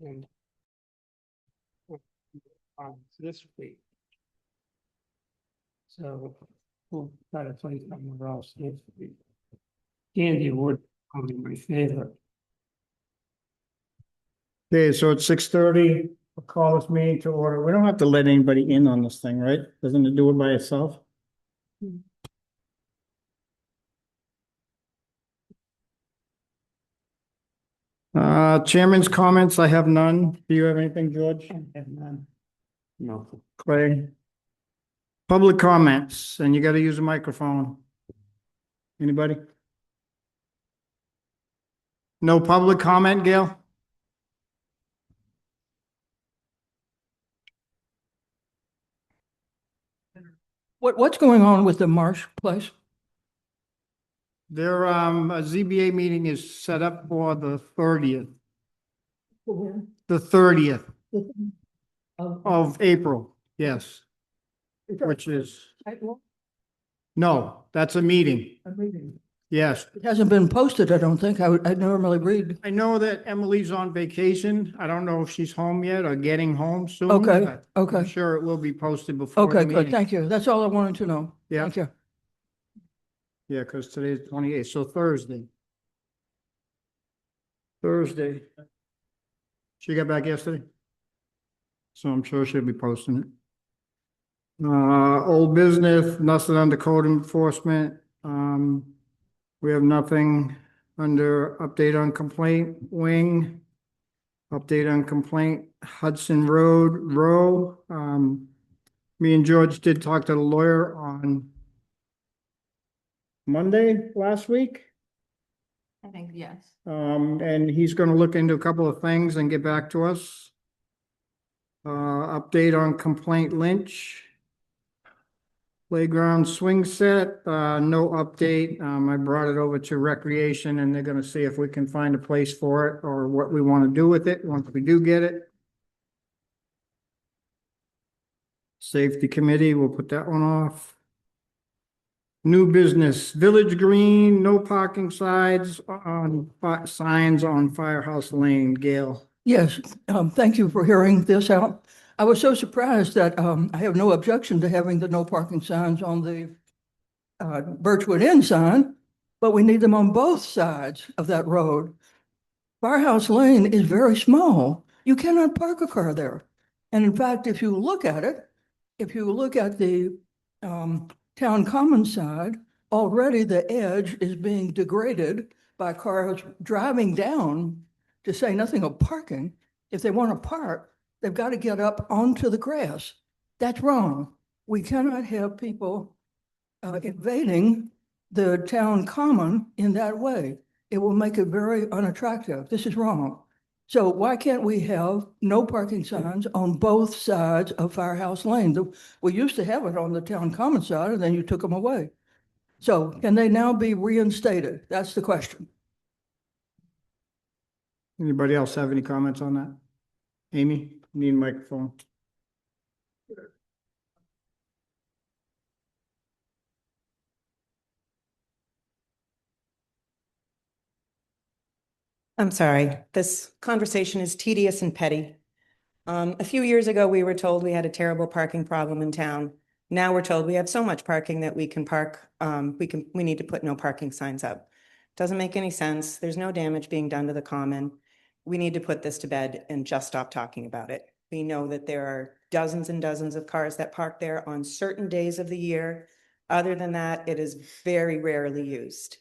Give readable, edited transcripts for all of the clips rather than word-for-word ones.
And this week. So we'll try to find somewhere else this week. Candy would probably my favorite. Okay, so it's 6:30. We'll call this meeting to order. We don't have to let anybody in on this thing, right? Doesn't it do it by itself? Chairman's comments, I have none. Do you have anything, George? I have none. No. Clay? Public comments, and you gotta use a microphone. Anybody? No public comment, Gail? What's going on with the Marsh place? Their a ZBA meeting is set up for the 30th. The 30th of April, yes, which is, no, that's a meeting. Yes. It hasn't been posted, I don't think. I normally read. I know that Emily's on vacation. I don't know if she's home yet or getting home soon. Okay, but okay. I'm sure it will be posted before the Okay, good. meeting. Thank you. That's all I wanted to know. Yeah. Thank you. Yeah, because today's 28th, so Thursday. Thursday. She got back yesterday? So I'm sure she'll be posting it. Old business, nothing under code enforcement. We have nothing under update on complaint wing. Update on complaint Hudson Road, Rowe. Me and George did talk to the lawyer on Monday last week. I think, yes. And he's gonna look into a couple of things and get back to us. Update on complaint Lynch. Playground swing set, no update. I brought it over to recreation and they're gonna see if we can find a place for it or what we want to do with it once we do get it. Safety committee, we'll put that one off. New business, Village Green, no parking signs on Firehouse Lane, Gail. Yes, thank you for hearing this out. I was so surprised that I have no objection to having the no parking signs on the Birchwood Inn sign, but we need them on both sides of that road. Firehouse Lane is very small. You cannot park a car there. And in fact, if you look at it, if you look at the town common side, already the edge is being degraded by cars driving down, to say nothing of parking. If they want to park, they've got to get up onto the grass. That's wrong. We cannot have people invading the town common in that way. It will make it very unattractive. This is wrong. So why can't we have no parking signs on both sides of Firehouse Lane? We used to have it on the town common side and then you took them away. So can they now be reinstated? That's the question. Anybody else have any comments on that? Amy, need a microphone. I'm sorry, this conversation is tedious and petty. A few years ago, we were told we had a terrible parking problem in town. Now we're told we have so much parking that we can park, we need to put no parking signs up. Doesn't make any sense. There's no damage being done to the common. We need to put this to bed and just stop talking about it. We know that there are dozens and dozens of cars that park there on certain days of the year. Other than that, it is very rarely used.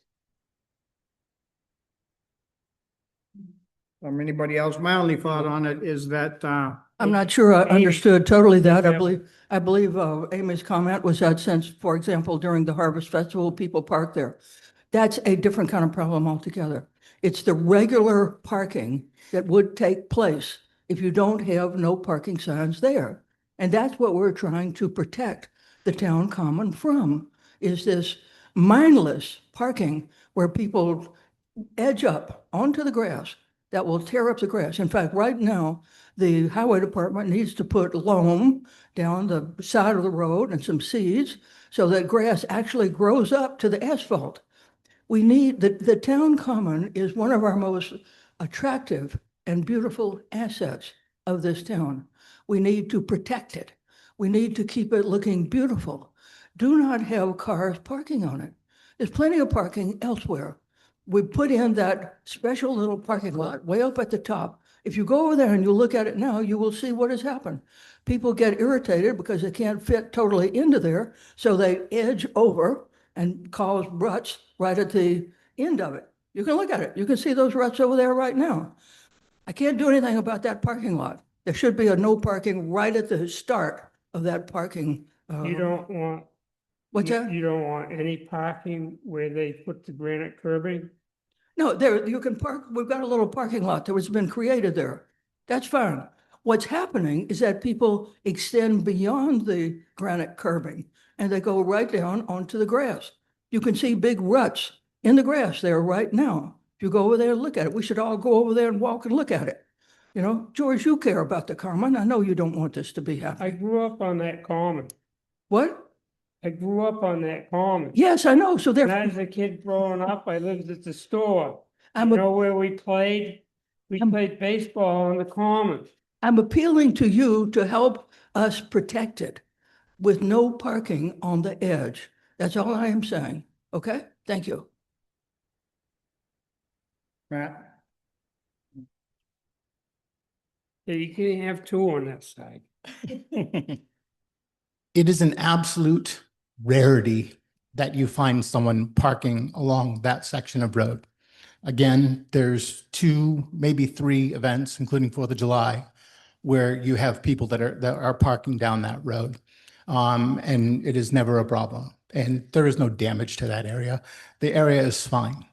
Anybody else? My only thought on it is that, I'm not sure I understood totally that. Yeah. I believe Amy's comment was that since, for example, during the Harvest Festival, people park there. That's a different kind of problem altogether. It's the regular parking that would take place if you don't have no parking signs there. And that's what we're trying to protect the town common from, is this mindless parking where people edge up onto the grass that will tear up the grass. In fact, right now, the highway department needs to put loam down the side of the road and some seeds so that grass actually grows up to the asphalt. We need, the town common is one of our most attractive and beautiful assets of this town. We need to protect it. We need to keep it looking beautiful. Do not have cars parking on it. There's plenty of parking elsewhere. We put in that special little parking lot way up at the top. If you go over there and you look at it now, you will see what has happened. People get irritated because they can't fit totally into there, so they edge over and cause ruts right at the end of it. You can look at it. You can see those ruts over there right now. I can't do anything about that parking lot. There should be a no parking right at the start of that parking. You don't want, What's that? you don't want any parking where they put the granite curbing? No, there, you can park, we've got a little parking lot that has been created there. That's fine. What's happening is that people extend beyond the granite curbing and they go right down onto the grass. You can see big ruts in the grass there right now. If you go over there and look at it, we should all go over there and walk and look at it. You know, George, you care about the common. I know you don't want this to be I happening. grew up on that common. What? I grew up on that common. Yes, I know. So When there, I was a kid growing up, I lived at the store. I'm, You a- know where we played? We played baseball on the common. I'm appealing to you to help us protect it with no parking on the edge. That's all I am saying. Okay? Thank you. Matt? Yeah, you can't have two on that side. It is an absolute rarity that you find someone parking along that section of road. Again, there's 2, maybe 3 events, including 4th of July, where you have people that are parking down that road. And it is never a problem. And there is no damage to that area. The area is fine.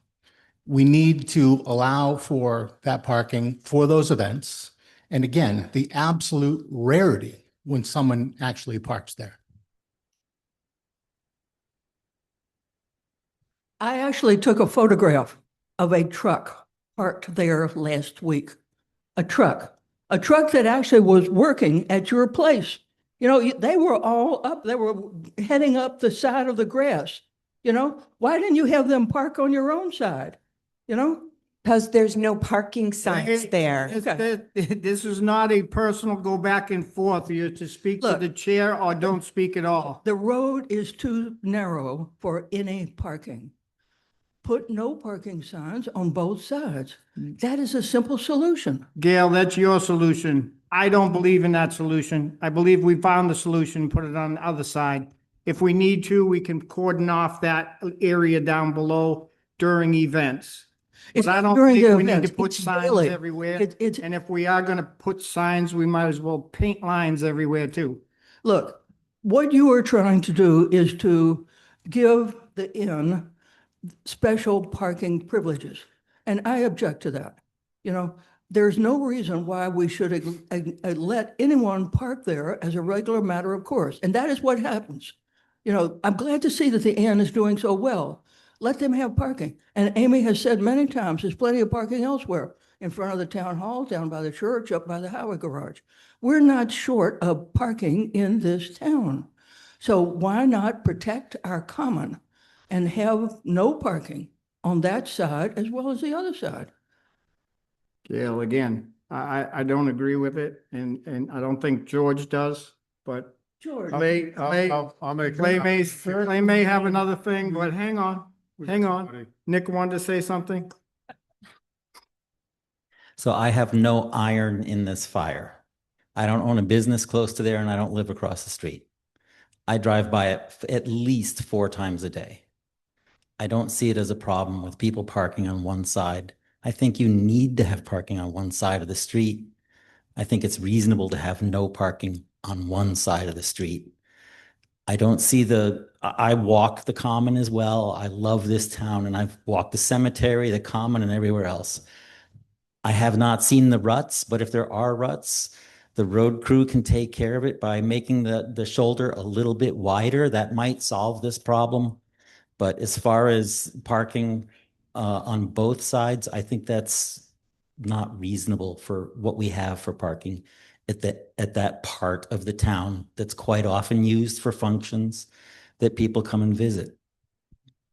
We need to allow for that parking for those events. And again, the absolute rarity when someone actually parks there. I actually took a photograph of a truck parked there last week. A truck that actually was working at your place. You know, they were all up, they were heading up the side of the grass. You know, why didn't you have them park on your own side? You know? Because there's no parking signs there. This is not a personal go back and forth. You're to speak to Look. the chair or don't speak at all. The road is too narrow for any parking. Put no parking signs on both sides. That is a simple solution. Gail, that's your solution. I don't believe in that solution. I believe we found the solution, put it on the other side. If we need to, we can cordon off that area down below during events. It's But I not don't during think the we need to events, put it's signs daily. everywhere. It's, And if we are gonna put signs, we might as well paint lines everywhere too. look, what you are trying to do is to give the inn special parking privileges. And I object to that. You know, there's no reason why we should let anyone park there as a regular matter of course. And that is what happens. You know, I'm glad to see that the inn is doing so well. Let them have parking. And Amy has said many times, there's plenty of parking elsewhere, in front of the town hall, down by the church, up by the highway garage. We're not short of parking in this town. So why not protect our common and have no parking on that side as well as the other side? Gail, again, I don't agree with it and I don't think George does, but George, I'll make. Clay may have another thing, but hang on. Nick wanted to say something? So I have no iron in this fire. I don't own a business close to there and I don't live across the street. I drive by it at least 4 times a day. I don't see it as a problem with people parking on one side. I think you need to have parking on one side of the street. I think it's reasonable to have no parking on one side of the street. I don't see I walk the common as well. I love this town and I've walked the cemetery, the common and everywhere else. I have not seen the ruts, but if there are ruts, the road crew can take care of it by making the shoulder a little bit wider. That might solve this problem. But as far as parking on both sides, I think that's not reasonable for what we have for parking at that part of the town that's quite often used for functions that people come and visit.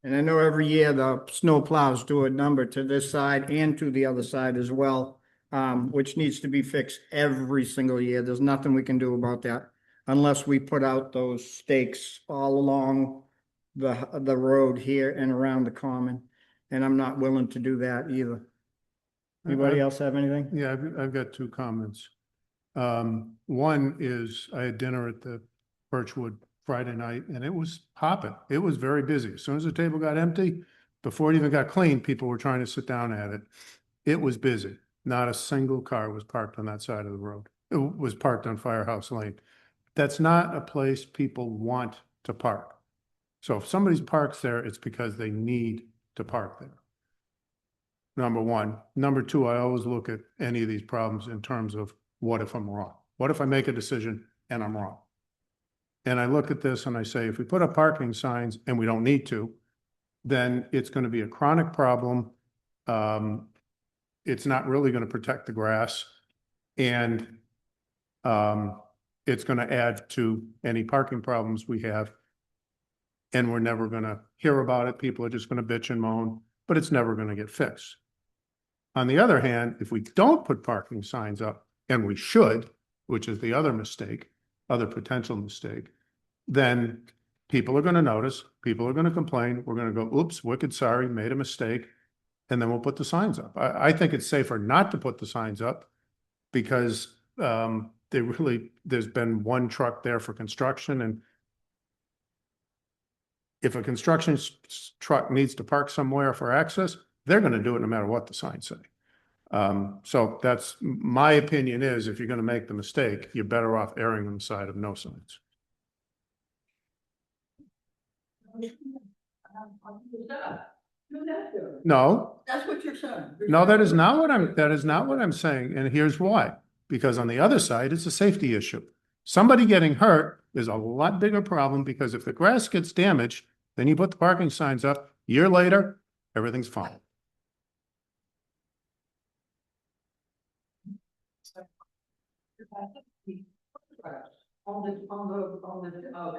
And I know every year the snow plows do a number to this side and to the other side as well. which needs to be fixed every single year. There's nothing we can do about that unless we put out those stakes all along the road here and around the common. And I'm not willing to do that either. Anybody else have anything? Yeah, I've got two comments. One is I had dinner at the Birchwood Friday night and it was hopping. It was very busy. As soon as the table got empty, before it even got cleaned, people were trying to sit down at it. It was busy. Not a single car was parked on that side of the road. It was parked on Firehouse Lane. That's not a place people want to park. So if somebody parks there, it's because they need to park there. Number one. Number two, I always look at any of these problems in terms of what if I'm wrong? What if I make a decision and I'm wrong? And I look at this and I say, if we put up parking signs and we don't need to, then it's going to be a chronic problem. It's not really going to protect the grass. And it's going to add to any parking problems we have. And we're never going to hear about it. People are just going to bitch and moan, but it's never going to get fixed. On the other hand, if we don't put parking signs up, and we should, which is the other mistake, other potential mistake, then people are going to notice, people are going to complain, we're going to go, oops, wicked sorry, made a mistake, and then we'll put the signs up. I think it's safer not to put the signs up because there's been one truck there for construction, and if a construction truck needs to park somewhere for access, they're going to do it no matter what the signs say. So that's my opinion is if you're going to make the mistake, you're better off erring on the side of no signs. No, That's what you're saying. no, that is not what I'm saying. And here's why. Because on the other side, it's a safety issue. Somebody getting hurt is a lot bigger problem because if the grass gets damaged, then you put the parking signs up, year later, everything's fine. On the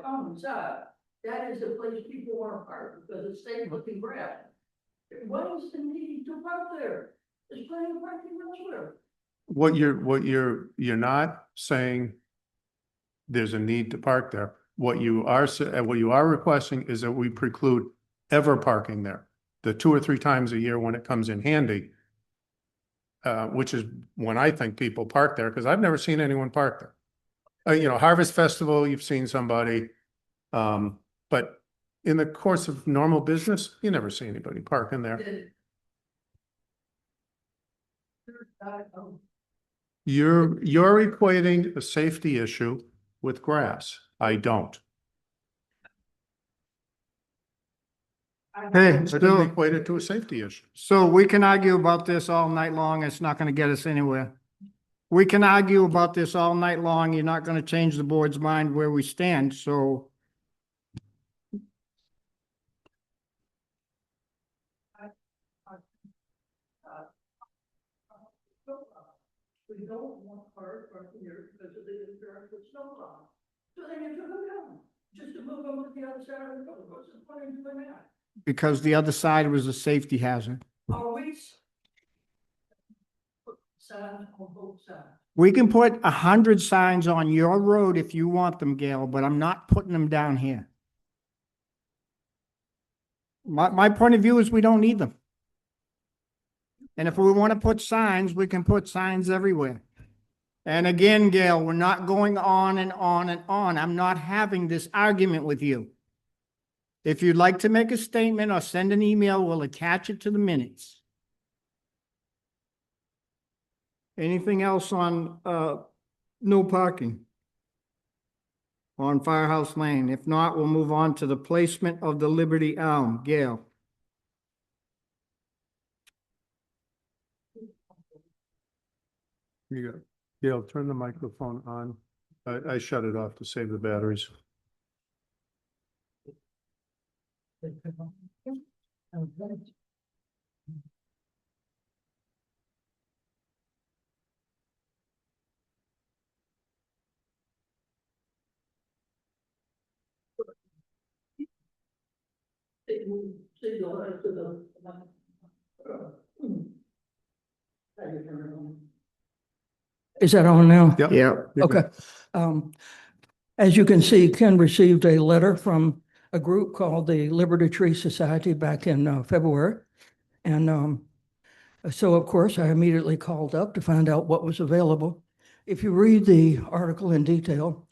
common side, that is the place people want to park because it's safe looking grass. What is the need to park there? There's plenty of parking elsewhere. You're not saying there's a need to park there. What you are requesting is that we preclude ever parking there. The 2 or 3 times a year when it comes in handy, which is when I think people park there, because I've never seen anyone park there. Harvest Festival, you've seen somebody, but in the course of normal business, you never see anybody parking there. You're equating a safety issue with grass. I don't. Hey, I didn't still, equate it to a safety issue. so we can argue about this all night long. It's not going to get us anywhere. We can argue about this all night long. You're not going to change the board's mind where we stand, so. We don't want cars parking here because of the interference with snow plow. So they need to go down, just to move them to the other side of the road. What's the point in doing that? Because the other side was a safety hazard. Always put signs on both sides. We can put 100 signs on your road if you want them, Gail, but I'm not putting them down here. My point of view is we don't need them. And if we want to put signs, we can put signs everywhere. And again, Gail, we're not going on and on and on. I'm not having this argument with you. If you'd like to make a statement or send an email, we'll attach it to the minutes. Anything else on no parking on Firehouse Lane? If not, we'll move on to the placement of the Liberty Elm. Gail. You go. Gail, turn the microphone on. I shut it off to save the batteries. See the letter to the. How you turn it on? Is that on now? Yep. Yeah. Okay. As you can see, Ken received a letter from a group called the Liberty Tree Society back in February. And so, of course, I immediately called up to find out what was available. If you read the article in detail,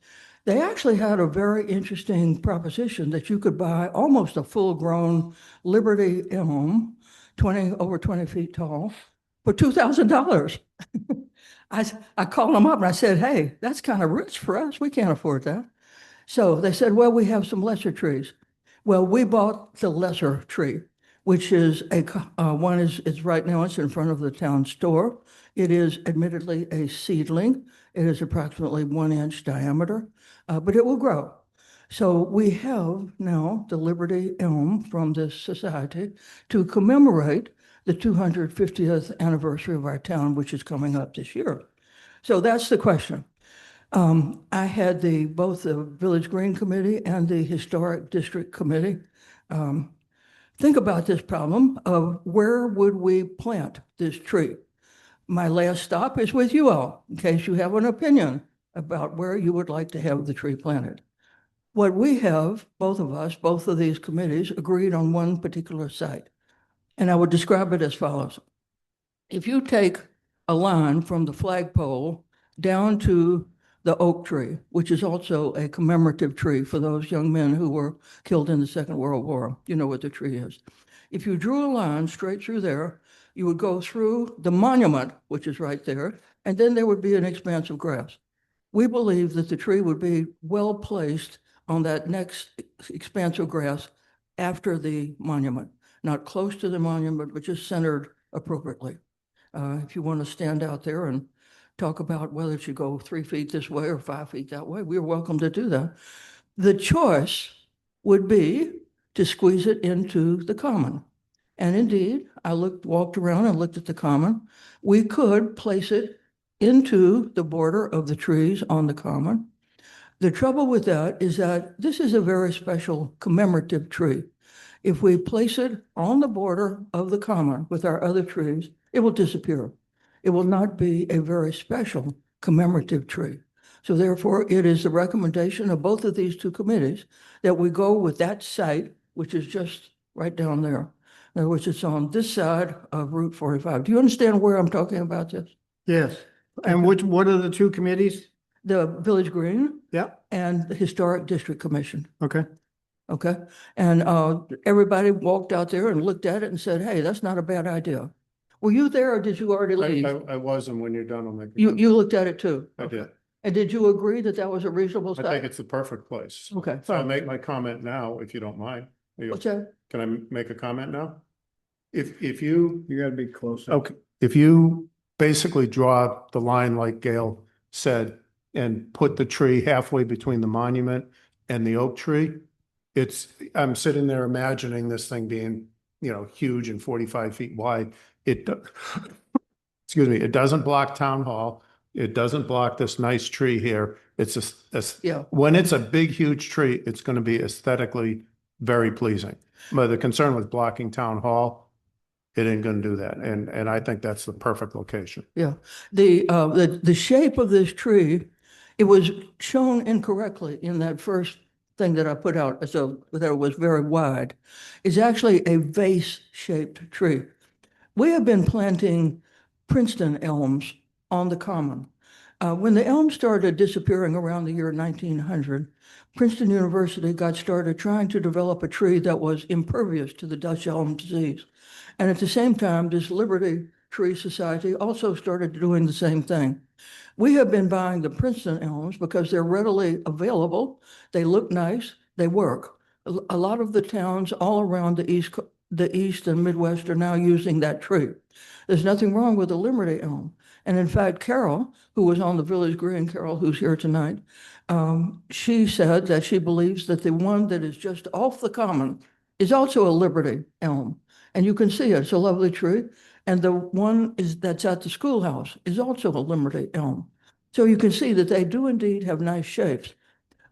they actually had a very interesting proposition that you could buy almost a full-grown Liberty elm, over 20 feet tall, for $2,000. I called them up and I said, hey, that's kind of rich for us. We can't afford that. So they said, well, we have some lesser trees. Well, we bought the lesser tree, which is one is right now, it's in front of the town store. It is admittedly a seedling. It is approximately 1 inch diameter, but it will grow. So we have now the Liberty elm from this society to commemorate the 250th anniversary of our town, which is coming up this year. So that's the question. I had both the Village Green Committee and the Historic District Committee think about this problem of where would we plant this tree? My last stop is with you all, in case you have an opinion about where you would like to have the tree planted. What we have, both of us, both of these committees agreed on one particular site. And I would describe it as follows. If you take a line from the flagpole down to the oak tree, which is also a commemorative tree for those young men who were killed in the Second World War, you know what the tree is. If you drew a line straight through there, you would go through the monument, which is right there, and then there would be an expanse of grass. We believe that the tree would be well placed on that next expanse of grass after the monument, not close to the monument, but just centered appropriately. If you want to stand out there and talk about whether it should go 3 feet this way or 5 feet that way, we're welcome to do that. The choice would be to squeeze it into the common. And indeed, I walked around and looked at the common. We could place it into the border of the trees on the common. The trouble with that is that this is a very special commemorative tree. If we place it on the border of the common with our other trees, it will disappear. It will not be a very special commemorative tree. So therefore, it is the recommendation of both of these two committees that we go with that site, which is just right down there. In other words, it's on this side of Route 45. Do you understand where I'm talking about this? Yes. And what are the two committees? The Village Green Yeah. and the Historic District Commission. Okay. Okay. And everybody walked out there and looked at it and said, hey, that's not a bad idea. Were you there or did you already leave? I wasn't. When you're done, I'll make. You looked at it too? I did. And did you agree that that was a reasonable I think site? it's the perfect place. Okay, So I'll fine. make my comment now, if you don't mind. What's that? Can I make a comment now? If you, You gotta be closer. okay, if you basically draw the line like Gail said and put the tree halfway between the monument and the oak tree, I'm sitting there imagining this thing being, huge and 45 feet wide. Excuse me, it doesn't block town hall. It doesn't block this nice tree here. It's Yeah. when it's a big, huge tree, it's going to be aesthetically very pleasing. But the concern with blocking town hall, it ain't going to do that. And I think that's the perfect location. Yeah. The shape of this tree, it was shown incorrectly in that first thing that I put out, so that it was very wide. It's actually a vase-shaped tree. We have been planting Princeton elms on the common. When the elms started disappearing around the year 1900, Princeton University got started trying to develop a tree that was impervious to the Dutch elm disease. And at the same time, this Liberty Tree Society also started doing the same thing. We have been buying the Princeton elms because they're readily available. They look nice. They work. A lot of the towns all around the East and Midwest are now using that tree. There's nothing wrong with the Liberty elm. And in fact, Carol, who was on the Village Green, Carol, who's here tonight, she said that she believes that the one that is just off the common is also a Liberty elm. And you can see it. It's a lovely tree. And the one that's at the schoolhouse is also a Liberty elm. So you can see that they do indeed have nice shapes.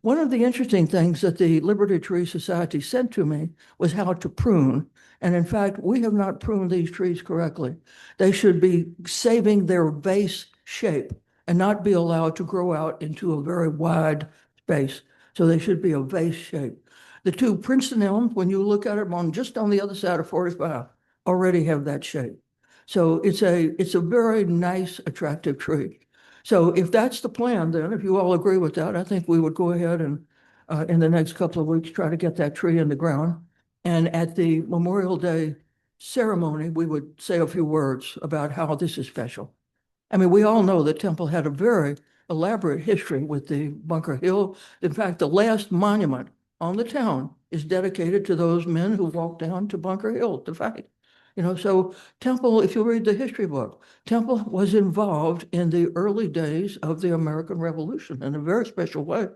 One of the interesting things that the Liberty Tree Society said to me was how to prune. And in fact, we have not pruned these trees correctly. They should be saving their base shape and not be allowed to grow out into a very wide space. So they should be a vase shape. The two Princeton elms, when you look at them on just on the other side of 45, already have that shape. So it's a very nice, attractive tree. So if that's the plan, then if you all agree with that, I think we would go ahead and in the next couple of weeks, try to get that tree in the ground. And at the Memorial Day ceremony, we would say a few words about how this is special. I mean, we all know that Temple had a very elaborate history with the Bunker Hill. In fact, the last monument on the town is dedicated to those men who walked down to Bunker Hill to fight. You know, so Temple, if you read the history book, Temple was involved in the early days of the American Revolution in a very special way.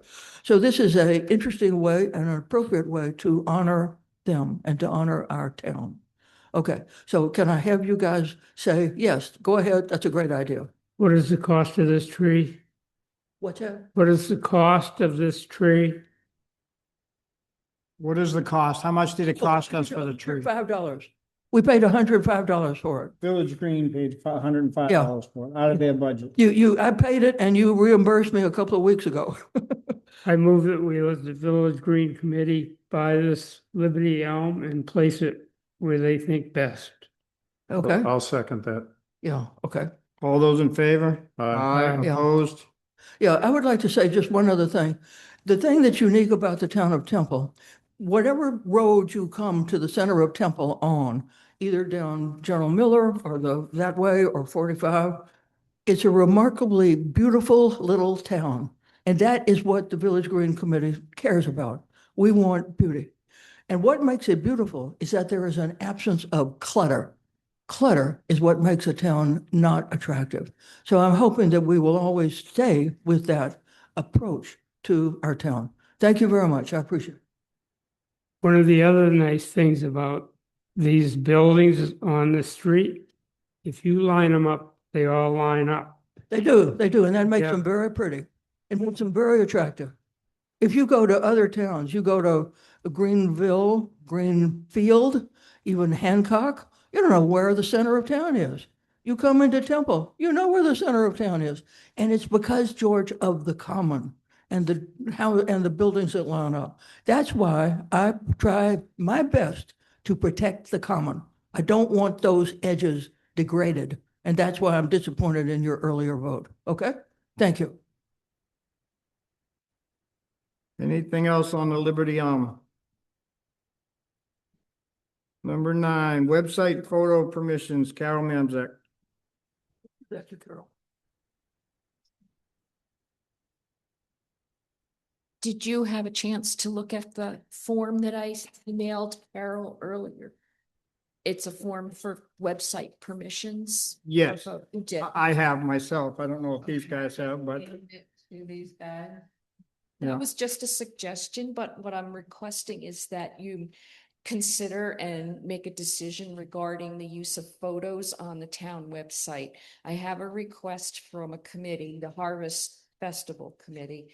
So this is an interesting way and an appropriate way to honor them and to honor our town. Okay, so can I have you guys say, yes, go ahead, that's a great idea. What is the cost of this tree? What's that? What is the cost of this tree? What is the cost? How much did it cost us for the tree? $5. We paid $105 for it. Village Green paid $105 for it, out of their budget. I paid it and you reimbursed me a couple of weeks ago. I move that we let the Village Green Committee buy this Liberty elm and place it where they think best. Okay, I'll second that. yeah, okay. All those in favor? Aye. Yeah. Opposed? Yeah, I would like to say just one other thing. The thing that's unique about the town of Temple, whatever road you come to the center of Temple on, either down General Miller or that way or 45, it's a remarkably beautiful little town. And that is what the Village Green Committee cares about. We want beauty. And what makes it beautiful is that there is an absence of clutter. Clutter is what makes a town not attractive. So I'm hoping that we will always stay with that approach to our town. Thank you very much. I appreciate it. One of the other nice things about these buildings on the street, if you line them up, they all line up. They do, and that makes Yeah. them very pretty. It makes them very attractive. If you go to other towns, you go to Greenville, Greenfield, even Hancock, you don't know where the center of town is. You come into Temple, you know where the center of town is. And it's because, George, of the common and the buildings that line up. That's why I try my best to protect the common. I don't want those edges degraded. And that's why I'm disappointed in your earlier vote. Okay? Thank you. Anything else on the Liberty Elm? Number 9, website photo permissions, Carol Mamczak. That's a Carol. Did you have a chance to look at the form that I emailed Carol earlier? It's a form for website permissions. Yes, You did. I have myself. I don't know if these guys have, but To these guys. Yeah. That was just a suggestion, but what I'm requesting is that you consider and make a decision regarding the use of photos on the town website. I have a request from a committee, the Harvest Festival Committee,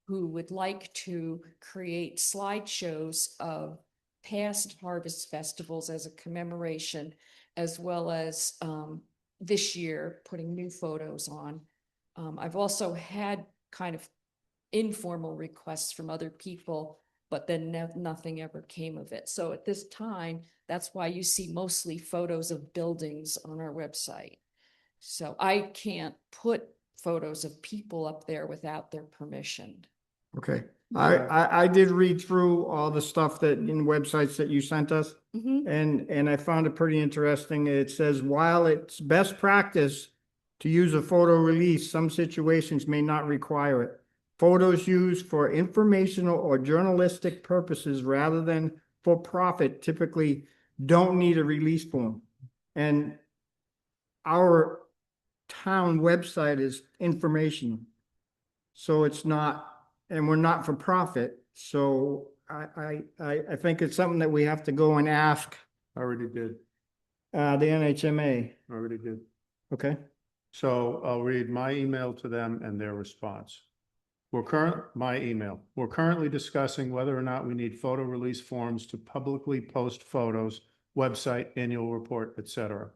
who would like to create slideshows of past harvest festivals as a commemoration, as well as this year putting new photos on. I've also had kind of informal requests from other people, but then nothing ever came of it. So at this time, that's why you see mostly photos of buildings on our website. So I can't put photos of people up there without their permission. okay. I did read through all the stuff that in websites that you sent us. And I found it pretty interesting. It says, while it's best practice to use a photo release, some situations may not require it. Photos used for informational or journalistic purposes rather than for profit typically don't need a release form. And our town website is information. So it's not, and we're not for profit. So I think it's something that we have to go and ask Already did, the NHMA. already did. Okay. So I'll read my email to them and their response. We're currently discussing whether or not we need photo release forms to publicly post photos, website, annual report, etc.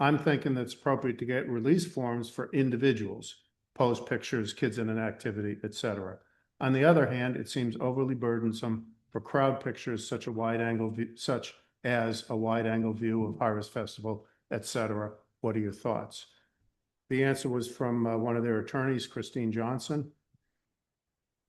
I'm thinking that it's appropriate to get release forms for individuals. pose pictures, kids in an activity, etc. On the other hand, it seems overly burdensome for crowd pictures such as a wide angle view of Harvest Festival, etc. What are your thoughts? The answer was from one of their attorneys, Christine Johnson.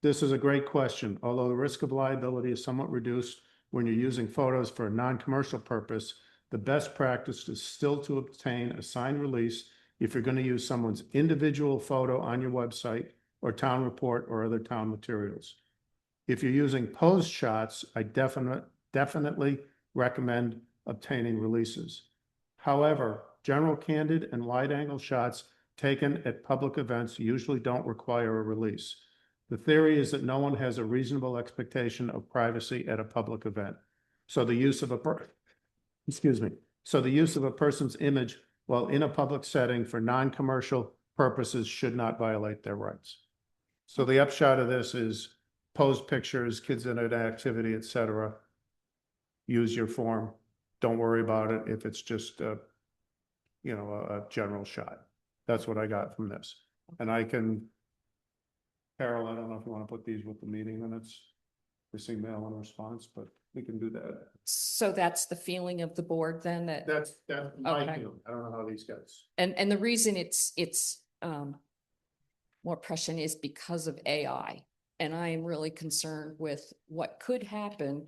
This is a great question. Although the risk of liability is somewhat reduced when you're using photos for a non-commercial purpose, the best practice is still to obtain a signed release if you're going to use someone's individual photo on your website or town report or other town materials. If you're using posed shots, I definitely recommend obtaining releases. However, general candid and wide angle shots taken at public events usually don't require a release. The theory is that no one has a reasonable expectation of privacy at a public event. So the use of a person's image while in a public setting for non-commercial purposes should not violate their rights. So the upshot of this is posed pictures, kids in an activity, etc. Use your form. Don't worry about it if it's just a general shot. That's what I got from this. And I can, Carol, I don't know if you want to put these with the meeting minutes, this email and response, but we can do that. So that's the feeling of the board then that, That's my Okay. feeling. I don't know how these guys. and the reason it's more pressing is because of AI. And I am really concerned with what could happen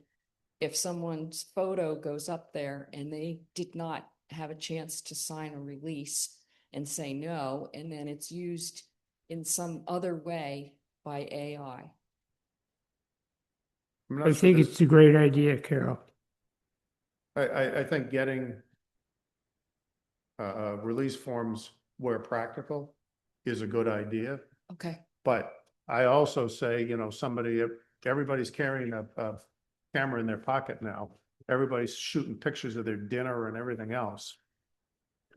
if someone's photo goes up there and they did not have a chance to sign a release and say no, and then it's used in some other way by AI. I'm not I sure think that- it's a great idea, Carol. I think getting release forms where practical is a good idea. Okay. But I also say, everybody's carrying a camera in their pocket now. Everybody's shooting pictures of their dinner and everything else.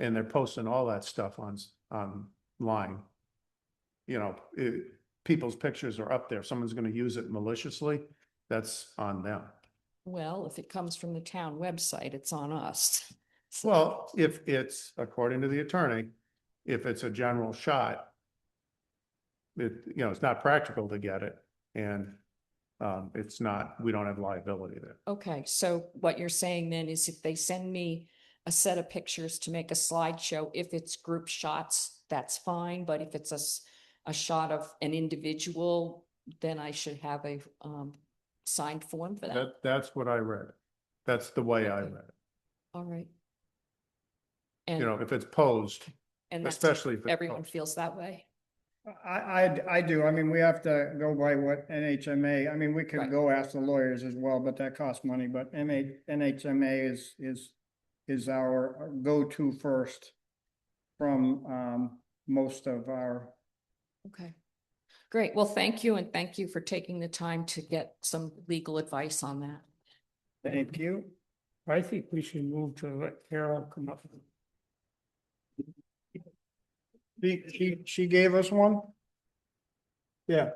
And they're posting all that stuff online. People's pictures are up there. If someone's going to use it maliciously, that's on them. Well, if it comes from the town website, it's on us. So- Well, if it's, according to the attorney, if it's a general shot, it's not practical to get it, and we don't have liability there. Okay, so what you're saying then is if they send me a set of pictures to make a slideshow, if it's group shots, that's fine, but if it's a shot of an individual, then I should have a signed form for that. That's what I read. That's the way I read it. All right. And, If it's posed, and that's, especially if it's everyone posed. feels that way. I do. I mean, we have to go by what NHMA, I mean, we could Right. go ask the lawyers as well, but that costs money, but NHMA is our go-to first from, most of our. Okay. Great. Well, thank you. And thank you for taking the time to get some legal advice on that. Thank you. I think we should move to let Carol come up. She gave us one? Yeah,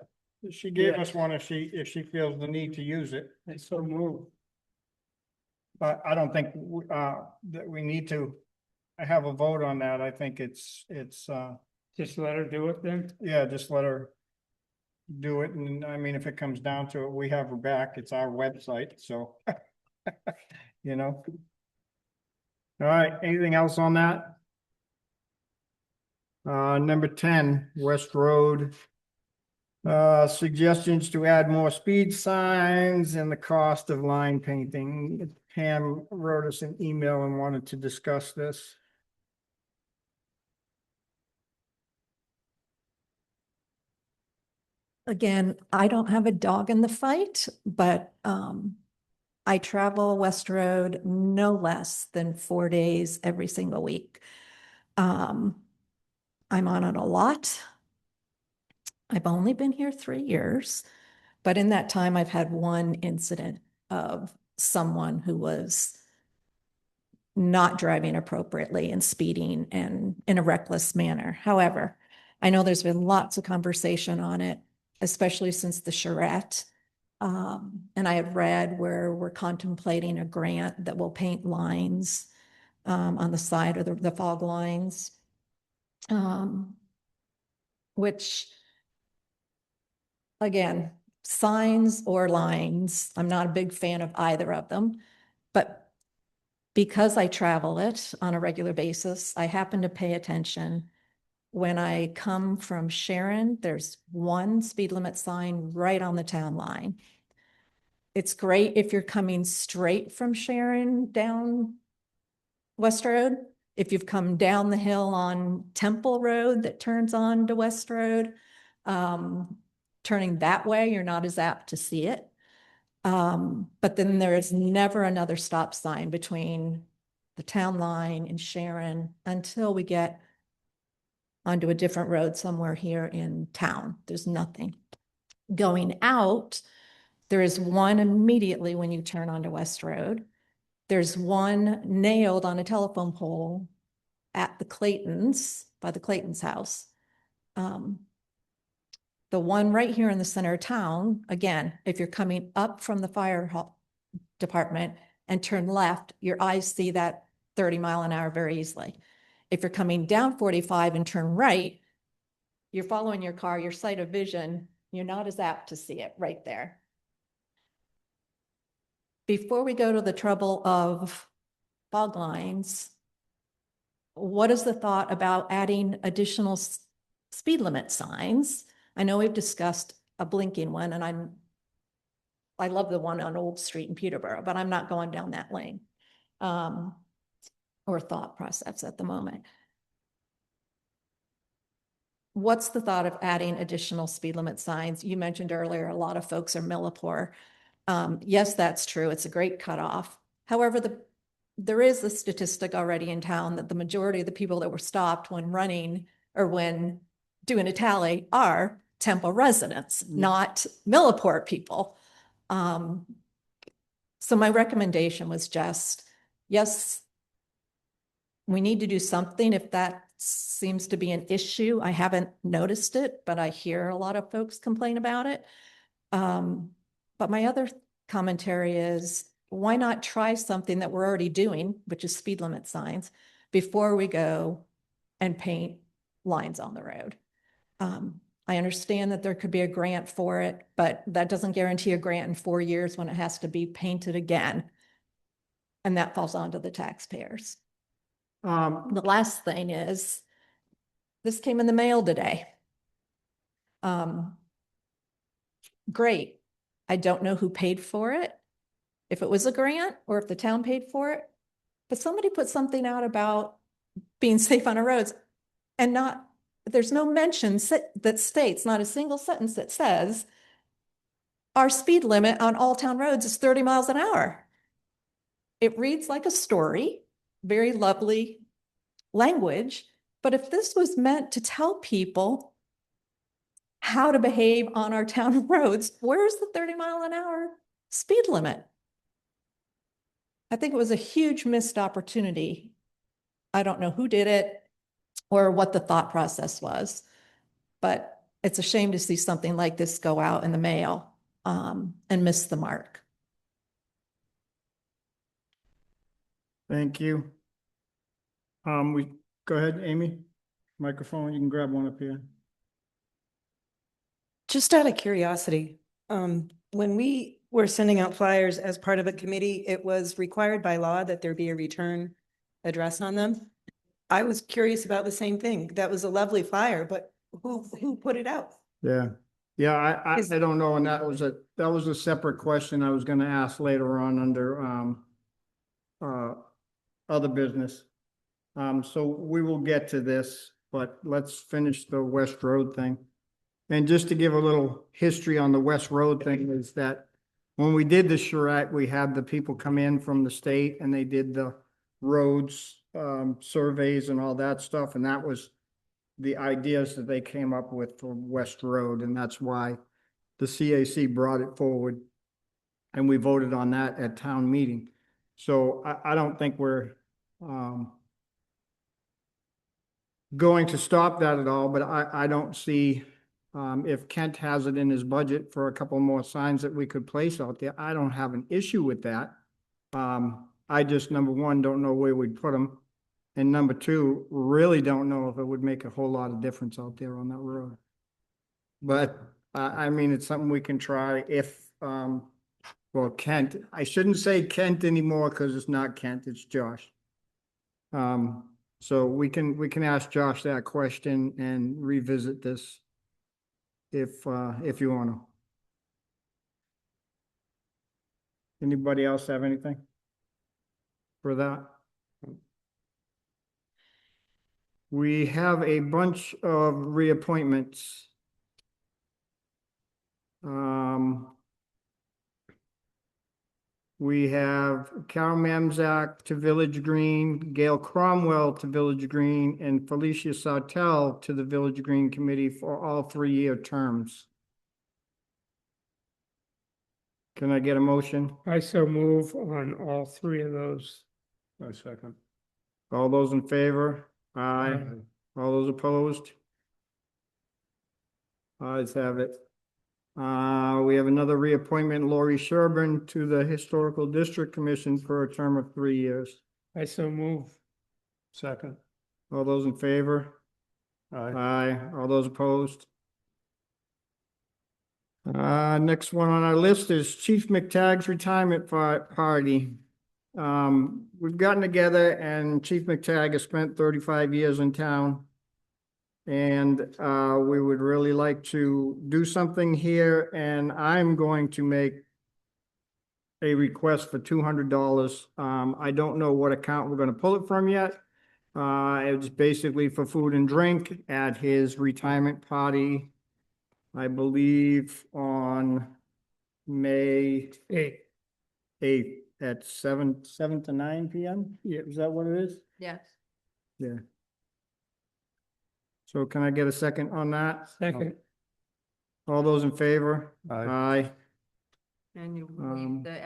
she gave Yeah. us one if she feels the need to use it. I so move. But I don't think, that we need to have a vote on that. I think it's, Just let her do it then? yeah, just let her do it. And I mean, if it comes down to it, we have her back. It's our website, so. All right, anything else on that? Number 10, West Road. Suggestions to add more speed signs and the cost of line painting. Pam wrote us an email and wanted to discuss this. Again, I don't have a dog in the fight, but I travel West Road no less than 4 days every single week. I'm on it a lot. I've only been here 3 years, but in that time, I've had one incident of someone who was not driving appropriately and speeding and in a reckless manner. However, I know there's been lots of conversation on it, especially since the charrette. And I have read where we're contemplating a grant that will paint lines on the side of the fog lines. which again, signs or lines, I'm not a big fan of either of them, but because I travel it on a regular basis, I happen to pay attention. When I come from Sharon, there's one speed limit sign right on the town line. It's great if you're coming straight from Sharon down West Road. If you've come down the hill on Temple Road that turns on to West Road, turning that way, you're not as apt to see it. But then there is never another stop sign between the town line and Sharon until we get onto a different road somewhere here in town. There's nothing. Going out, there is one immediately when you turn onto West Road. There's one nailed on a telephone pole at the Claytons, by the Claytons' house. The one right here in the center of town, again, if you're coming up from the fire department and turn left, your eyes see that 30 mph very easily. If you're coming down 45 and turn right, you're following your car, your sight of vision, you're not as apt to see it right there. Before we go to the trouble of fog lines, what is the thought about adding additional speed limit signs? I know we've discussed a blinking one, and I love the one on Old Street in Peterborough, but I'm not going down that lane or thought process at the moment. What's the thought of adding additional speed limit signs? You mentioned earlier, a lot of folks are millipore. Yes, that's true. It's a great cutoff. However, there is a statistic already in town that the majority of the people that were stopped when running or when doing a tally are Temple residents, not millipore people. So my recommendation was just, yes, we need to do something if that seems to be an issue. I haven't noticed it, but I hear a lot of folks complain about it. But my other commentary is, why not try something that we're already doing, which is speed limit signs, before we go and paint lines on the road? I understand that there could be a grant for it, but that doesn't guarantee a grant in 4 years when it has to be painted again. And that falls onto the taxpayers. The last thing is, this came in the mail today. Great. I don't know who paid for it, if it was a grant or if the town paid for it, but somebody put something out about being safe on our roads, and there's no mention that states, not a single sentence that says our speed limit on all town roads is 30 mph. It reads like a story, very lovely language, but if this was meant to tell people how to behave on our town roads, where's the 30 mph speed limit? I think it was a huge missed opportunity. I don't know who did it or what the thought process was, but it's a shame to see something like this go out in the mail and miss the mark. Thank you. Go ahead, Amy. Microphone, you can grab one up here. Just out of curiosity, when we were sending out flyers as part of a committee, it was required by law that there be a return address on them. I was curious about the same thing. That was a lovely flyer, but who put it out? Yeah. Yeah, I don't know, and that was a separate question I was gonna ask later on under other business. So we will get to this, but let's finish the West Road thing. And just to give a little history on the West Road thing is that when we did the charrette, we had the people come in from the state and they did the roads, surveys and all that stuff. And that was the ideas that they came up with for West Road. And that's why the CAC brought it forward. And we voted on that at town meeting. So I don't think we're going to stop that at all, but I don't see if Kent has it in his budget for a couple more signs that we could place out there. I don't have an issue with that. I just, number one, don't know where we'd put them. And number two, really don't know if it would make a whole lot of difference out there on that road. But I mean, it's something we can try if, well, Kent, I shouldn't say Kent anymore because it's not Kent, it's Josh. So we can ask Josh that question and revisit this if you want to. Anybody else have anything for that? We have a bunch of reappointments. We have Carol Mamczak to Village Green, Gail Cromwell to Village Green, and Felicia Sartell to the Village Green Committee for all 3-year terms. Can I get a motion? I so move on all 3 of those. I second. All those in favor? Aye. All those opposed? Ayes have it. We have another reappointment, Lori Sherburne to the Historical District Commission for a term of 3 years. I so move. Second. All those in favor? Aye. Aye. All those opposed? Next one on our list is Chief McTagg's retirement party. We've gotten together and Chief McTagg has spent 35 years in town. And we would really like to do something here, and I'm going to make a request for $200. I don't know what account we're gonna pull it from yet. It's basically for food and drink at his retirement party, I believe on May Hey, 8th at 7 to 9 p.m. Yeah. Is that what it is? Yes. Yeah. So can I get a second on that? second. All those in favor? Aye. Aye. And you Um, waive the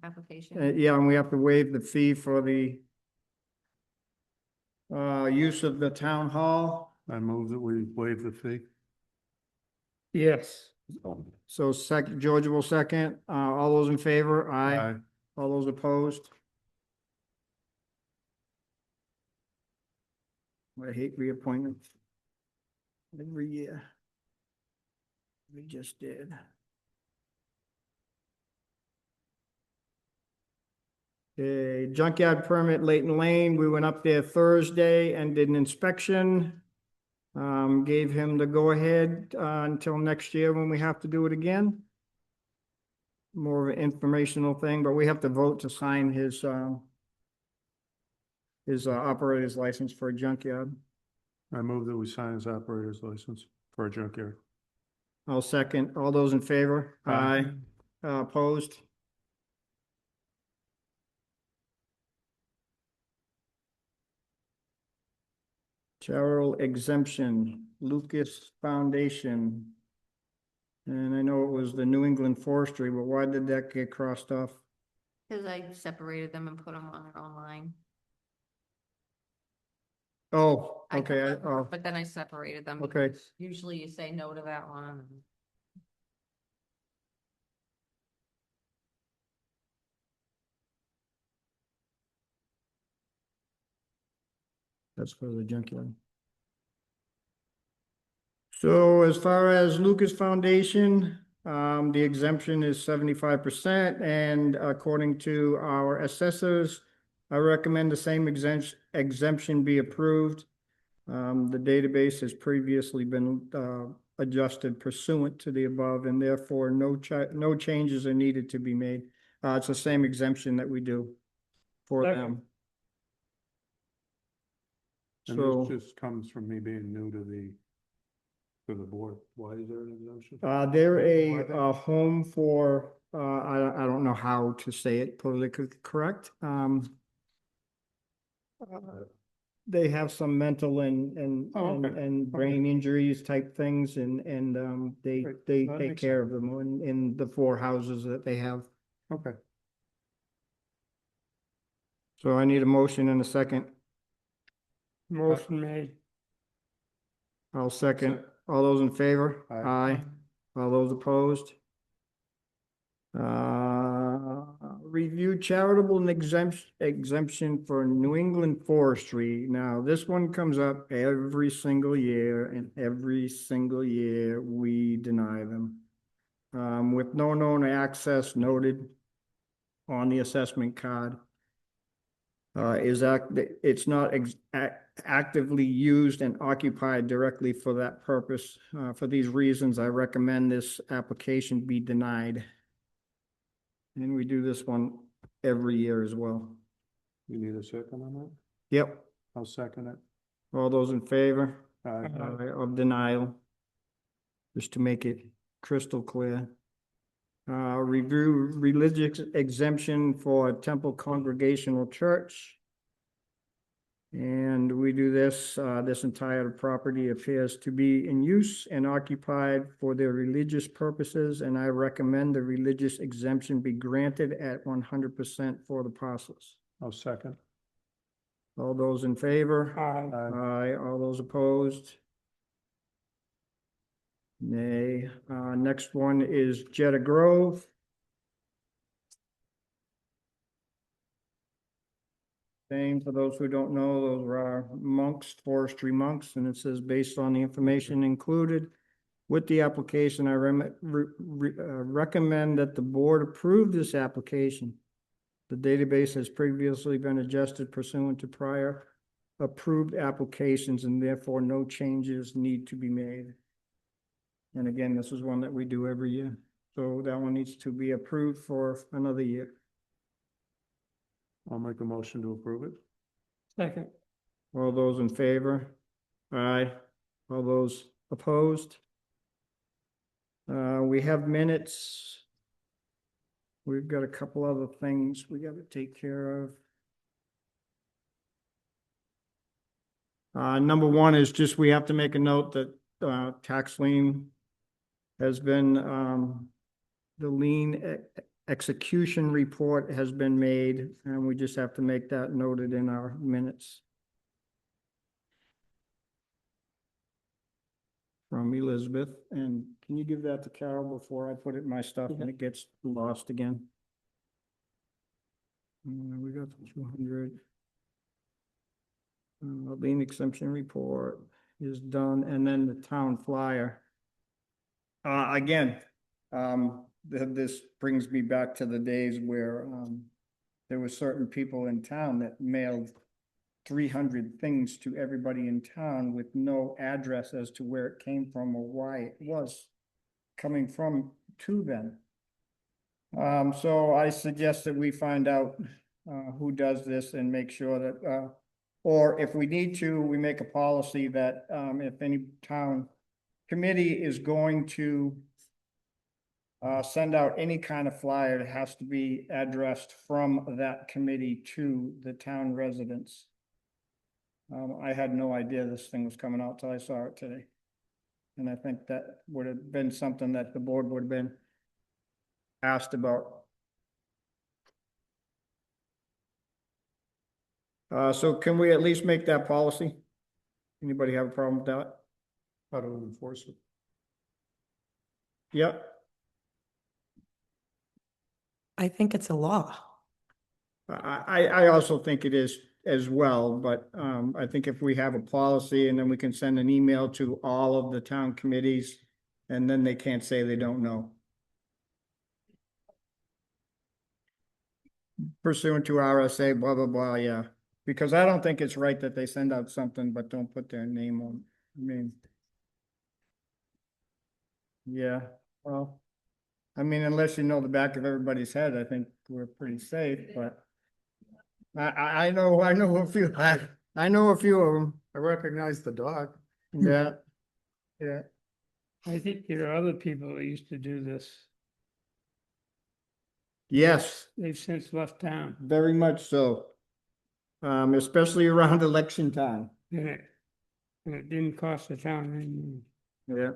application? Yeah, and we have to waive the fee for the use of the town hall. I move that we waive the fee. Yes. So George will second. All those in favor? Aye. All those opposed? I hate reappointments. Every year. We just did. Okay, junkyard permit Leighton Lane. We went up there Thursday and did an inspection. Gave him the go-ahead until next year when we have to do it again. More of an informational thing, but we have to vote to sign his operator's license for a junkyard. I move that we sign his operator's license for a junkyard. I'll second. All those in favor? Aye. Opposed? Charitable exemption, Lucas Foundation. And I know it was the New England Forestry, but why did that get crossed off? Because I separated them and put them on their own line. Oh, I okay, covered- But then I separated them. okay. because Usually you say no to that one. That's for the junkyard. So as far as Lucas Foundation, the exemption is 75%, and according to our assessors, I recommend the same exemption be approved. The database has previously been adjusted pursuant to the above, and therefore no changes are needed to be made. It's the same exemption that we do for Second. them. And So, this just comes from me being new to the board. Why is there an exemption? they're Why they- a home for, I don't know how to say it politically correct. They have some mental Oh, okay. and brain injuries type things, and they Great. they That take makes care of them in the 4 houses that they have. Okay. So I need a motion and a second. Motion made. I'll second. All those in favor? Aye. All those opposed? Review charitable and exemption for New England forestry. Now, this one comes up every single year, and every single year we deny them. With no known access noted on the assessment card. It's not actively used and occupied directly for that purpose. For these reasons, I recommend this application be denied. And we do this one every year as well. You need a second on that? Yep. I'll second it. All those in favor Aye. of denial? Just to make it crystal clear. Review religious exemption for Temple Congregational Church. And we do this, this entire property appears to be in use and occupied for their religious purposes, and I recommend the religious exemption be granted at 100% for the parcels. I'll second. All those in favor? Aye. Aye. All those opposed? Nay. Next one is Jetta Grove. Same for those who don't know, those are our monks, forestry monks, and it says based on the information included with the application, I recommend that the board approve this application. The database has previously been adjusted pursuant to prior approved applications, and therefore no changes need to be made. And again, this is one that we do every year. So that one needs to be approved for another year. I'll make a motion to approve it. Second. All those in favor? Aye. All those opposed? We have minutes. We've got a couple other things we got to take care of. Number one is just we have to make a note that tax lien has been, the lien execution report has been made, and we just have to make that noted in our minutes. From Elizabeth, and can you give that to Carol before I put it in my stuff and it gets lost again? We got the 200. Lien exemption report is done, and then the town flyer. Again, this brings me back to the days where there were certain people in town that mailed 300 things to everybody in town with no address as to where it came from or why it was coming from to them. So I suggest that we find out who does this and make sure that, or if we need to, we make a policy that if any town committee is going to send out any kind of flyer, it has to be addressed from that committee to the town residents. I had no idea this thing was coming out till I saw it today. And I think that would have been something that the board would have been asked about. So can we at least make that policy? Anybody have a problem with that? How to enforce it? Yep. I think it's a law. I also think it is as well, but I think if we have a policy and then we can send an email to all of the town committees, and then they can't say they don't know. Pursuant to RSA, blah, blah, blah, yeah. Because I don't think it's right that they send out something but don't put their name on. I mean, yeah, well, I mean, unless you know the back of everybody's head, I think we're pretty safe, but I know a few, I know a few of them. I recognize the dog. Yeah. Yeah. I think there are other people that used to do this. Yes, They've since left town. very much so. Especially around election time. And it didn't cost the town any money. Yeah.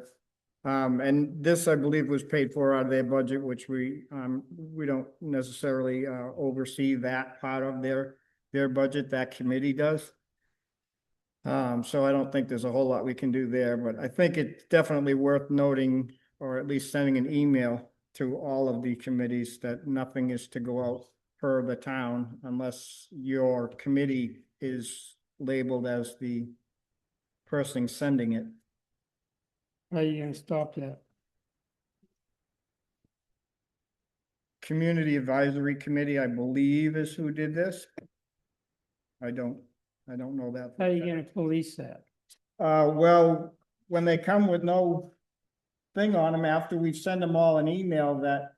And this, I believe, was paid for out of their budget, which we don't necessarily oversee that part of their budget. That committee does. So I don't think there's a whole lot we can do there, but I think it's definitely worth noting, or at least sending an email to all of the committees that nothing is to go out per the town unless your committee is labeled as the person sending it. How are you gonna stop that? Community Advisory Committee, I believe, is who did this. I don't know that. How are you gonna police that? Well, when they come with no thing on them after we send them all an email that,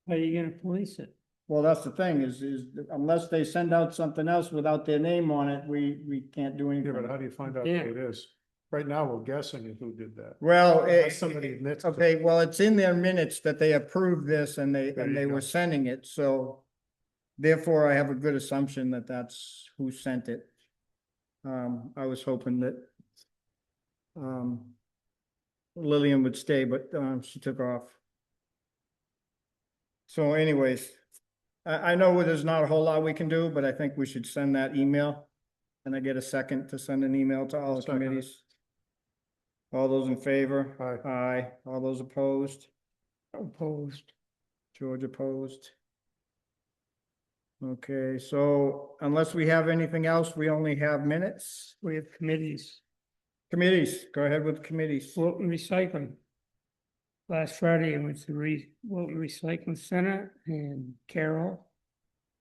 How are you gonna police it? well, that's the thing is unless they send out something else without their name on it, we can't do Yeah, but anything. how do you find out who Yeah. it is? Right now, we're guessing at who did that. Well, Unless somebody admits to it. okay, well, it's in their minutes that they approved this and There you they go. were sending it, so therefore I have a good assumption that that's who sent it. I was hoping that Lillian would stay, but she took off. So anyways, I know there's not a whole lot we can do, but I think we should send that email. Can I get a second to send an email to all the Second it. committees? All those in favor? Aye. Aye. All those opposed? Opposed. George opposed. Okay, so unless we have anything else, we only have minutes. We have committees. Committees, go ahead with committees. Wilton Recycling. Last Friday, I went to Wilton Recycling Center and Carol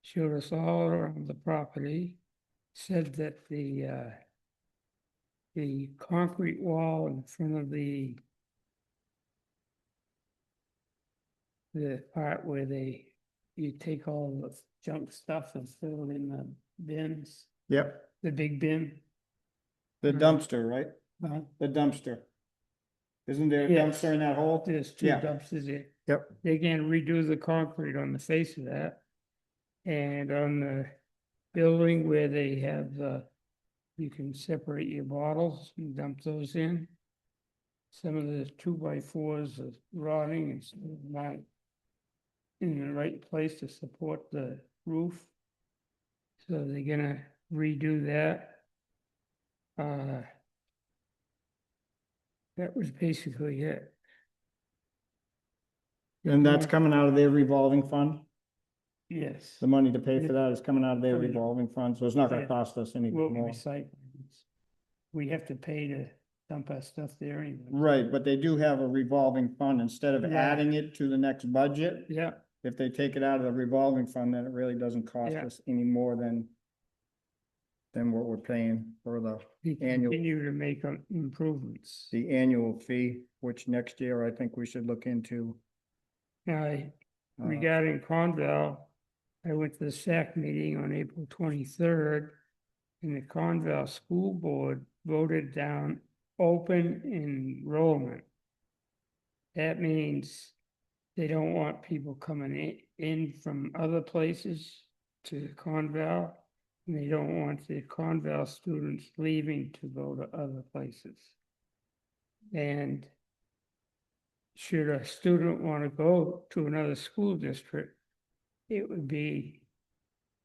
showed us all around the property. Said that the concrete wall in front of the part where you take all the junk stuff and fill it in the bins, Yep, the big bin. the dumpster, right? Uh, The dumpster. Isn't there a Yes. dumpster in that hole? There's two Yeah. dumpsters there. Yep. They can redo the concrete on the face of that. And on the building where they have you can separate your bottles and dump those in. Some of the 2x4s are rotting and some are not in the right place to support the roof. So they're gonna redo that. That was basically it. And that's coming out of their revolving fund? Yes. The money to pay for that is coming out of their Oh, yeah. revolving fund, so it's not gonna Yeah. cost us any Wilton more. Recycling. We have to pay to dump our stuff there anyway. Right, but they do have a revolving fund. Instead of Right. adding it to the next budget, Yeah, if they take it out of the revolving fund, then it really doesn't cost Yeah. us any more than what we're paying for we Annual. continue to make improvements. the annual fee, which next year I think we should look into. Now, regarding Conval, I went to the SAC meeting on April 23rd. And the Conval School Board voted down open enrollment. That means they don't want people coming in from other places to Conval. And they don't want the Conval students leaving to go to other places. And should a student want to go to another school district, it would be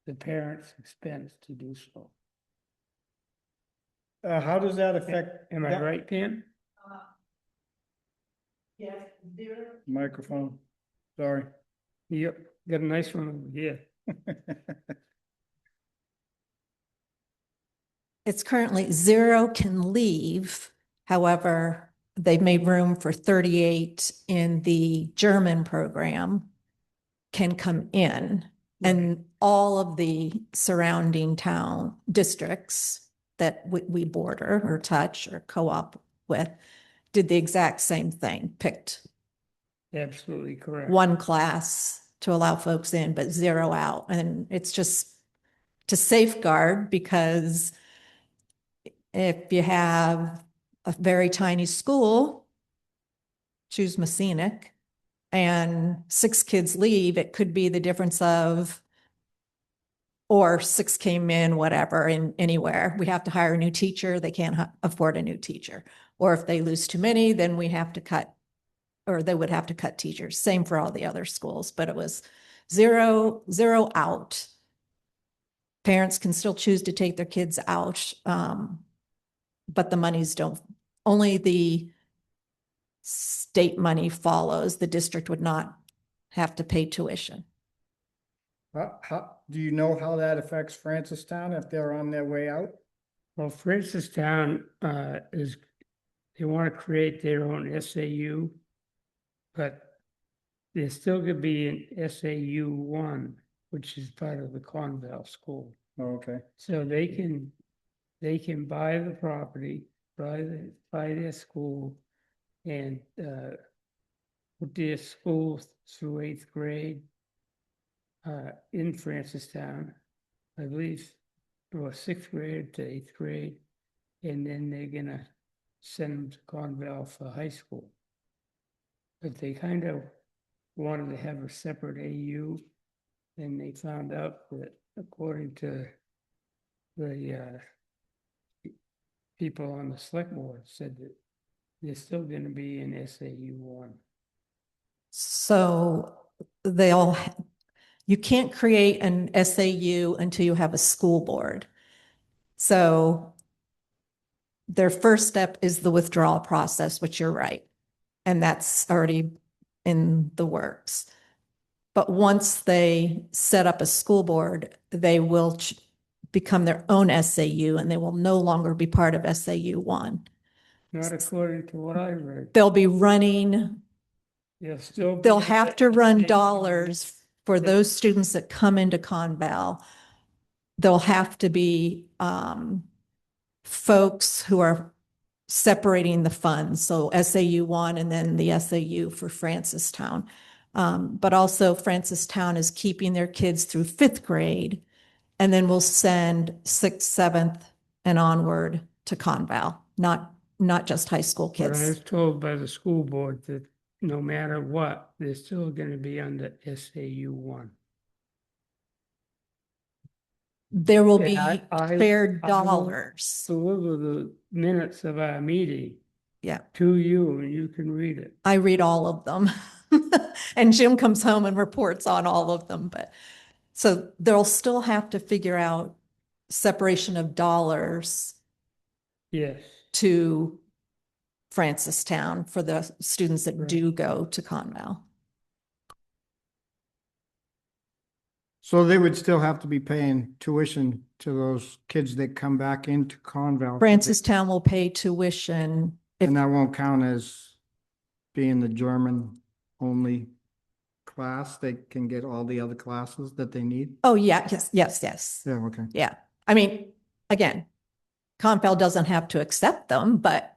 the parents' expense to do so. How does that affect? Am I that- right, Pam? Yes, there. Microphone, sorry. Yep, got a nice one over here. It's currently 0 can leave. However, they've made room for 38 in the German program can come in. And all of the surrounding town districts that we border or touch or co-op with did the exact same thing, picked Absolutely correct. one class to allow folks in, but 0 out. And it's just to safeguard, because if you have a very tiny school, choose Messinic, and 6 kids leave, it could be the difference of, or 6 came in, whatever, in anywhere. We have to hire a new teacher. They can't afford a new teacher. Or if they lose too many, then we have to cut, or they would have to cut teachers. Same for all the other schools, but it was 0 out. Parents can still choose to take their kids out. But the monies don't, only the state money follows. The district would not have to pay tuition. Do you know how that affects Francistown if they're on their way out? Well, Francistown, they want to create their own SAU, but they're still gonna be in SAU 1, which is part of the Conval School. Oh, okay. So they can buy the property, buy their school, and put their school through 8th grade in Francistown, I believe, or 6th grade to 8th grade, and then they're gonna send them to Conval for high school. But they kind of wanted to have a separate AU, and they found out that according to the people on the select board said that they're still gonna be in SAU 1. So you can't create an SAU until you have a school board. So their first step is the withdrawal process, which you're right. And that's already in the works. But once they set up a school board, they will become their own SAU and they will no longer be part of SAU 1. Not according to what I read. They'll be running, they'll be have to run dollars for those students that come into Conval. There'll have to be folks who are separating the funds. So SAU 1 and then the SAU for Francistown. But also Francistown is keeping their kids through 5th grade and then we'll send 6th, 7th and onward to Conval, not just high school But I was kids. told by the school board that no matter what, they're still gonna be under SAU 1. There will be And fair I will dollars. deliver the minutes of our meeting Yeah, to you and you can read it. I read all of them. And Jim comes home and reports on all of them, but so they'll still have to figure out separation of dollars Yes, to Francistown for the students that Right. do go to Conval. So they would still have to be paying tuition to those kids that come back into Conval. Francistown will pay tuition if, And that won't count as being the German only class. They can get all the other classes that they need. oh, yeah, yes. Yeah, okay. Yeah. I mean, again, Conval doesn't have to accept them, but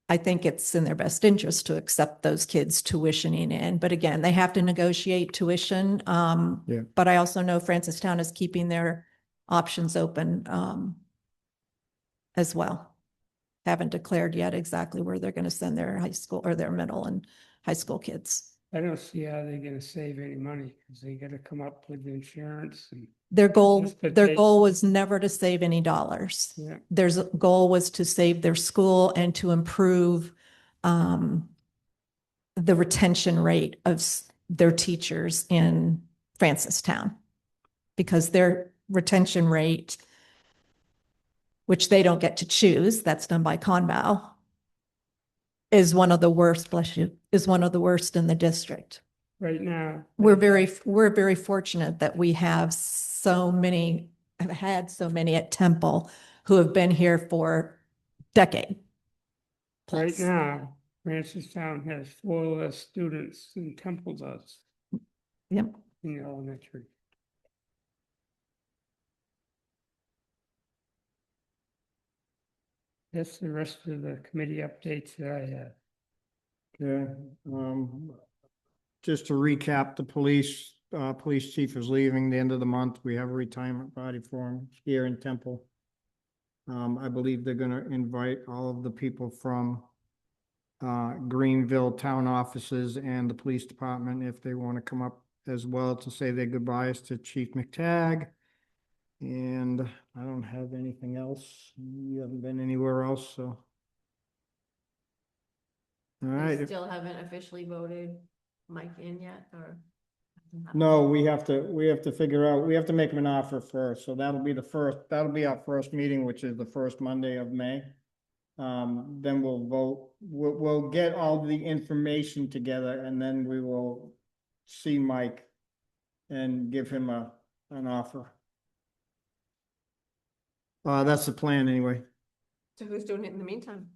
I think it's in their best interest to accept those kids tuitioning in. But again, they have to negotiate tuition. Yeah. But I also know Francistown is keeping their options open as well. Haven't declared yet exactly where they're going to send their high school or their middle and high school kids. I don't see how they're gonna save any money because they gotta come up with insurance and, Their goal Transportation. was never to save any dollars. yeah. Their goal was to save their school and to improve the retention rate of their teachers in Francistown. Because their retention rate, which they don't get to choose, that's done by Conval, is one of the worst, bless you, is one of the worst in the district. Right now. We're very fortunate that we have have had so many at Temple who have been here for decade. Right plus. now, Francistown has 4 less students than Temple does Yep. in the elementary. That's the rest of the committee updates that I have. Yeah, just to recap, the police chief is leaving the end of the month. We have a retirement party for him here in Temple. I believe they're gonna invite all of the people from Greenville town offices and the police department if they want to come up as well to say their goodbyes to Chief McTagg. And I don't have anything else. You haven't been anywhere else, so. All They right. still haven't officially voted Mike in yet, or? No, we have to figure out, we have to make him an offer first, so that'll be our first meeting, which is the first Monday of May. Then we'll vote, we'll get all the information together and then we will see Mike and give him an offer. That's the plan anyway. So who's doing it in the meantime?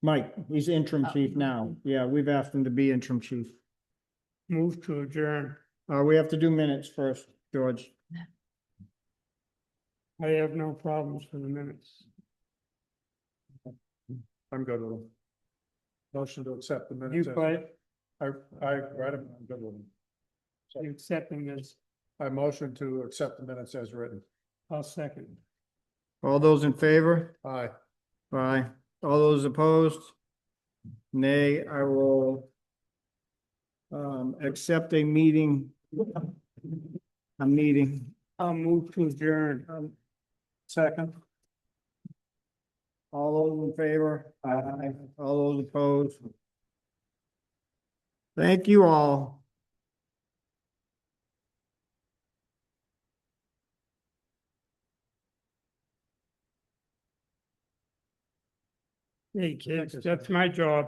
Mike, he's interim Oh. chief now. Yeah, we've asked him to be interim chief. Move to adjourn. We have to do minutes first, George. I have no problems for the minutes. I'm good with them. Motion to accept the You minutes. fight, I read them, I'm good with them. you accepting this, I motion to accept the minutes as written. I'll second. All those in favor? Aye. Aye. All those opposed? Nay, I will accept a meeting. I'll move to adjourn. Second. All those in favor? Aye. All those opposed? Thank you all. Hey, kids, that's my job.